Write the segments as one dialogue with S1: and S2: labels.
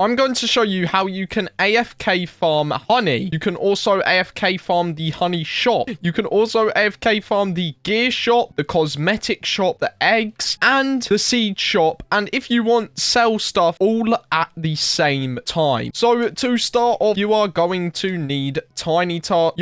S1: I'm going to show you how you can AFK farm honey. You can also AFK farm the honey shop. You can also AFK farm the gear shop, the cosmetic shop, the eggs, and the seed shop. And if you want, sell stuff all at the same time. So to start off, you are going to need tiny task.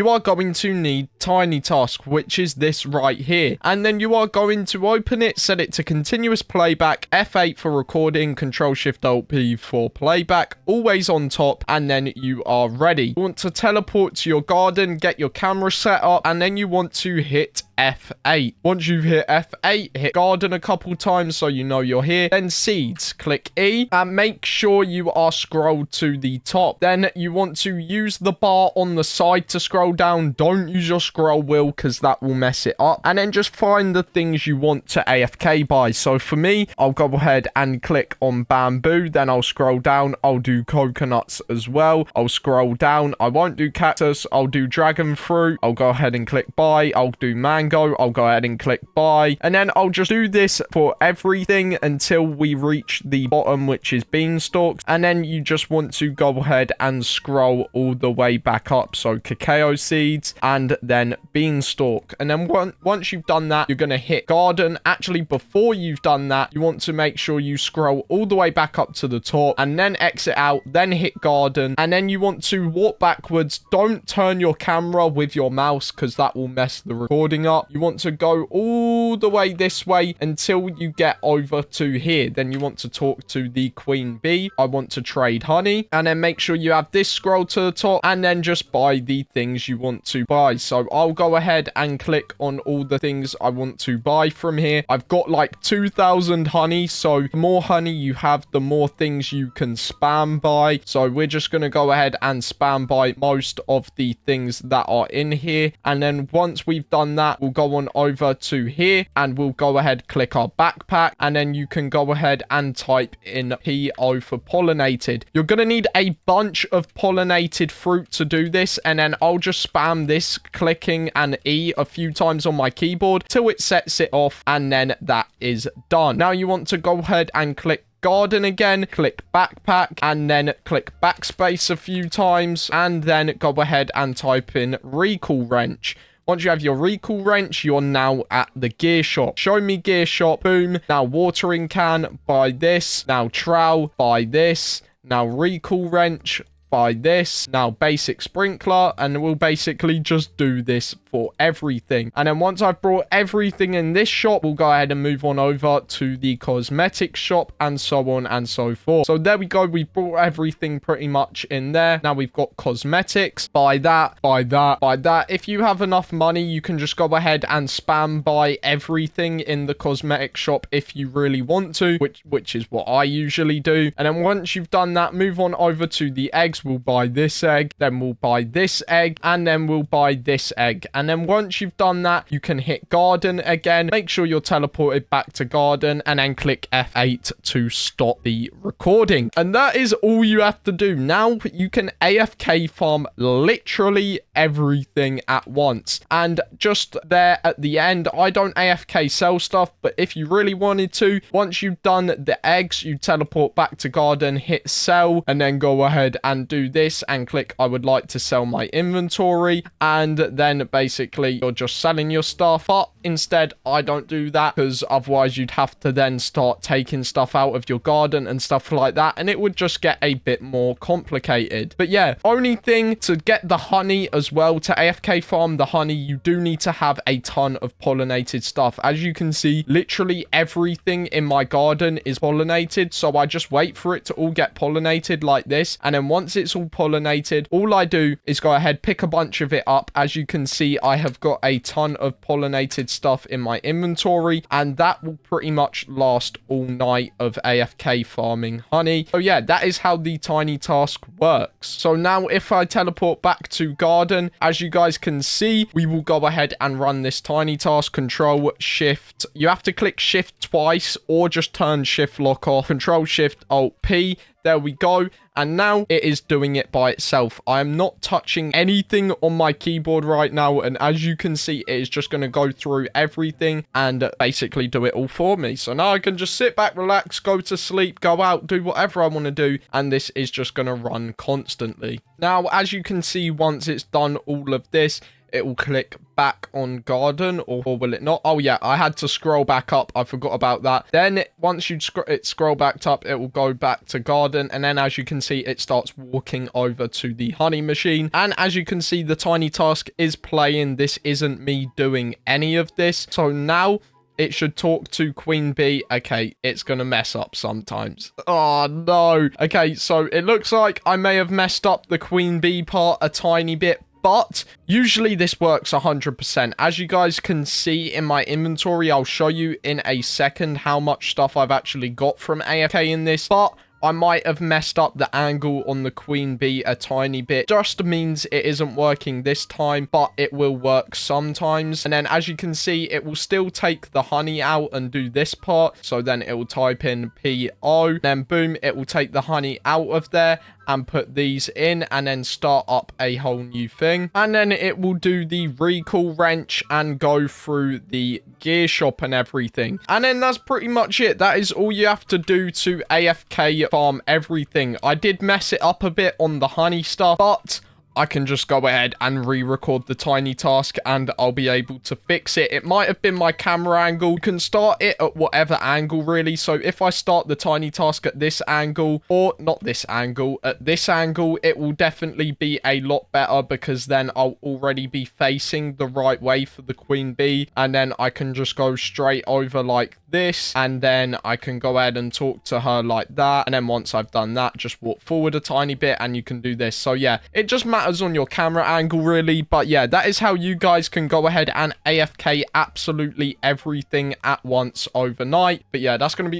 S1: Which is this right here. And then you are going to open it, set it to continuous playback, F8 for recording, Control Shift Alt P for playback, always on top, and then you are ready. You want to teleport to your garden, get your camera set up, and then you want to hit F8. Once you've hit F8, hit garden a couple times so you know you're here. Then seeds, click E, and make sure you are scrolled to the top. Then you want to use the bar on the side to scroll down. Don't use your scroll wheel because that will mess it up. And then just find the things you want to AFK by. So for me, I'll go ahead and click on bamboo. Then I'll scroll down. I'll do coconuts as well. I'll scroll down. I won't do cactus. I'll do dragon fruit. I'll go ahead and click buy. I'll do mango. I'll go ahead and click buy. And then I'll just do this for everything until we reach the bottom, which is beanstalks. And then you just want to go ahead and scroll all the way back up. So cacao seeds and then beanstalk. And then once you've done that, you're going to hit garden. Actually, before you've done that, you want to make sure you scroll all the way back up to the top and then exit out, then hit garden. And then you want to walk backwards. Don't turn your camera with your mouse because that will mess the recording up. You want to go all the way this way until you get over to here. Then you want to talk to the queen bee. I want to trade honey. And then make sure you have this scroll to the top and then just buy the things you want to buy. So I'll go ahead and click on all the things I want to buy from here. I've got like 2,000 honey. So the more honey you have, the more things you can spam by. So we're just going to go ahead and spam by most of the things that are in here. And then once we've done that, we'll go on over to here and we'll go ahead, click our backpack, and then you can go ahead and type in PO for pollinated. You're going to need a bunch of pollinated fruit to do this, and then I'll just spam this clicking and E a few times on my keyboard till it sets it off, and then that is done. Now you want to go ahead and click garden again, click backpack, and then click backspace a few times, and then go ahead and type in recall wrench. Once you have your recall wrench, you're now at the gear shop. Show me gear shop. Boom. Now watering can. Buy this. Now trowel. Buy this. Now recall wrench. Buy this. Now basic sprinkler. And we'll basically just do this for everything. And then once I've brought everything in this shop, we'll go ahead and move on over to the cosmetic shop and so on and so forth. So there we go. We brought everything pretty much in there. Now we've got cosmetics. Buy that, buy that, buy that. If you have enough money, you can just go ahead and spam buy everything in the cosmetic shop if you really want to, which is what I usually do. And then once you've done that, move on over to the eggs. We'll buy this egg, then we'll buy this egg, and then we'll buy this egg. And then once you've done that, you can hit garden again. Make sure you're teleported back to garden and then click F8 to stop the recording. And that is all you have to do. Now you can AFK farm literally everything at once. And just there at the end, I don't AFK sell stuff, but if you really wanted to, once you've done the eggs, you teleport back to garden, hit sell, and then go ahead and do this and click I would like to sell my inventory, and then basically you're just selling your stuff. But instead I don't do that because otherwise you'd have to then start taking stuff out of your garden and stuff like that, and it would just get a bit more complicated. But yeah, only thing to get the honey as well, to AFK farm the honey, you do need to have a ton of pollinated stuff. As you can see, literally everything in my garden is pollinated, so I just wait for it to all get pollinated like this, and then once it's all pollinated, all I do is go ahead, pick a bunch of it up. As you can see, I have got a ton of pollinated stuff in my inventory, and that will pretty much last all night of AFK farming honey. So yeah, that is how the tiny task works. So now if I teleport back to garden, as you guys can see, we will go ahead and run this tiny task. Control Shift, you have to click Shift twice or just turn Shift lock off. Control Shift Alt P, There we go. And now it is doing it by itself. I am not touching anything on my keyboard right now. And as you can see, it is just going to go through everything and basically do it all for me. So now I can just sit back, relax, go to sleep, go out, do whatever I want to do. And this is just going to run constantly. Now, as you can see, once it's done all of this, it will click back on garden, or will it not? Oh yeah, I had to scroll back up. I forgot about that. Then once you scroll back up, it will go back to garden, and then as you can see, it starts walking over to the honey machine. And as you can see, the tiny task is playing. This isn't me doing any of this. So now it should talk to Queen Bee. Okay, it's gonna mess up sometimes. Oh no. Okay, so it looks like I may have messed up the Queen Bee part a tiny bit, but usually this works 100%. As you guys can see in my inventory, I'll show you in a second how much stuff I've actually got from AFK in this, but I might have messed up the angle on the Queen Bee a tiny bit. Just means it isn't working this time, but it will work sometimes. And then as you can see, it will still take the honey out and do this part. So then it will type in PO. Then boom, it will take the honey out of there and put these in and then start up a whole new thing. And then it will do the recall wrench and go through the gear shop and everything. And then that's pretty much it. That is all you have to do to AFK farm everything. I did mess it up a bit on the honey stuff, but I can just go ahead and re-record the tiny task and I'll be able to fix it. It might have been my camera angle. You can start it at whatever angle really. So if I start the tiny task at this angle, or not this angle, at this angle, it will definitely be a lot better because then I'll already be facing the right way for the Queen Bee. And then I can just go straight over like this, and then I can go ahead and talk to her like that. And then once I've done that, just walk forward a tiny bit and you can do this. So yeah, it just matters on your camera angle really. But yeah, that is how you guys can go ahead and AFK absolutely everything at once overnight. But yeah, that's gonna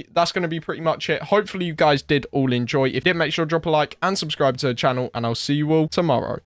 S1: be pretty much it. Hopefully you guys did all enjoy. If you did, make sure to drop a like and subscribe to the channel, and I'll see you all tomorrow.